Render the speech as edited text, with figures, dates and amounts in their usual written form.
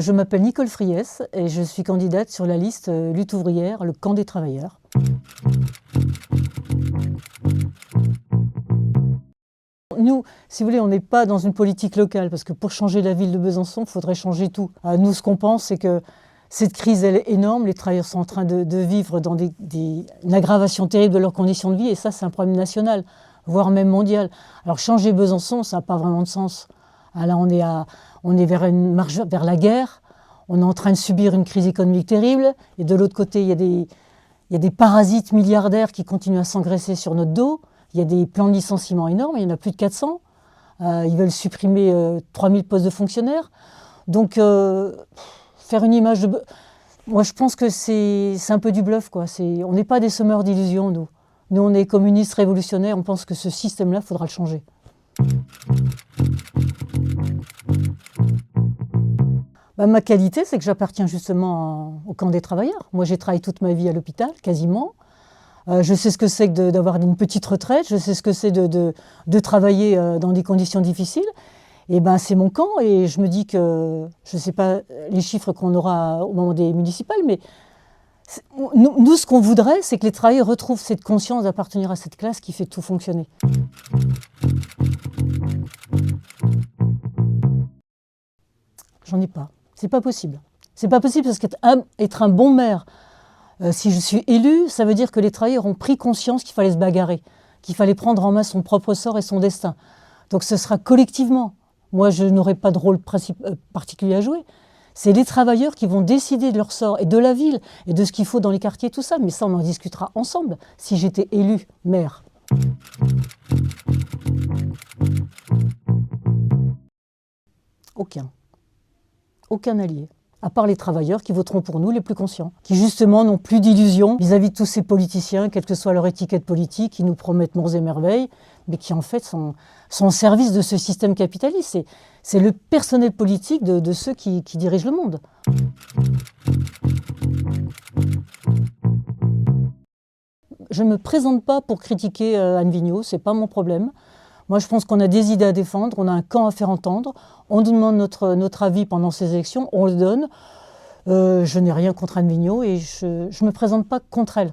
Je m'appelle Nicole Friès et je suis candidate sur la liste Lutte ouvrière, le camp des travailleurs. Nous, si vous voulez, on n'est pas dans une politique locale, parce que pour changer la ville de Besançon, il faudrait changer tout. Nous, ce qu'on pense, c'est que cette crise, elle est énorme. Les travailleurs sont en train de vivre dans une aggravation terrible de leurs conditions de vie, et ça, c'est un problème national, voire même mondial. Alors, changer Besançon, ça n'a pas vraiment de sens. Là, on est vers une marche vers la guerre. On est en train de subir une crise économique terrible. Et de l'autre côté, il y a des parasites milliardaires qui continuent à s'engraisser sur notre dos. Il y a des plans de licenciement énormes, il y en a plus de 400. Ils veulent supprimer 3000 postes de fonctionnaires. Donc, faire une image de... Moi, je pense que c'est un peu du bluff, quoi. On n'est pas des semeurs d'illusions, nous. Nous, on est communistes révolutionnaires, on pense que ce système-là, il faudra le changer. Ma qualité, c'est que j'appartiens justement au camp des travailleurs. Moi, j'ai travaillé toute ma vie à l'hôpital, quasiment. Je sais ce que c'est que d'avoir une petite retraite, je sais ce que c'est de travailler dans des conditions difficiles. Et c'est mon camp, et je me dis que, je ne sais pas les chiffres qu'on aura au moment des municipales, mais nous, ce qu'on voudrait, c'est que les travailleurs retrouvent cette conscience d'appartenir à cette classe qui fait tout fonctionner. J'en ai pas. C'est pas possible. C'est pas possible parce qu'être un bon maire, si je suis élue, ça veut dire que les travailleurs ont pris conscience qu'il fallait se bagarrer, qu'il fallait prendre en main son propre sort et son destin. Donc ce sera collectivement. Moi, je n'aurai pas de rôle particulier à jouer. C'est les travailleurs qui vont décider de leur sort et de la ville et de ce qu'il faut dans les quartiers, tout ça. Mais ça, on en discutera ensemble si j'étais élue maire. Aucun allié, à part les travailleurs qui voteront pour nous, les plus conscients, qui justement n'ont plus d'illusions vis-à-vis de tous ces politiciens, quelle que soit leur étiquette politique, qui nous promettent monts et merveilles, mais qui en fait sont au service de ce système capitaliste. C'est le personnel politique de ceux qui dirigent le monde. Je ne me présente pas pour critiquer Anne Vigneault, ce n'est pas mon problème. Moi, je pense qu'on a des idées à défendre, on a un camp à faire entendre. On nous demande notre avis pendant ces élections, on le donne. Je n'ai rien contre Anne Vigneault et je ne me présente pas contre elle.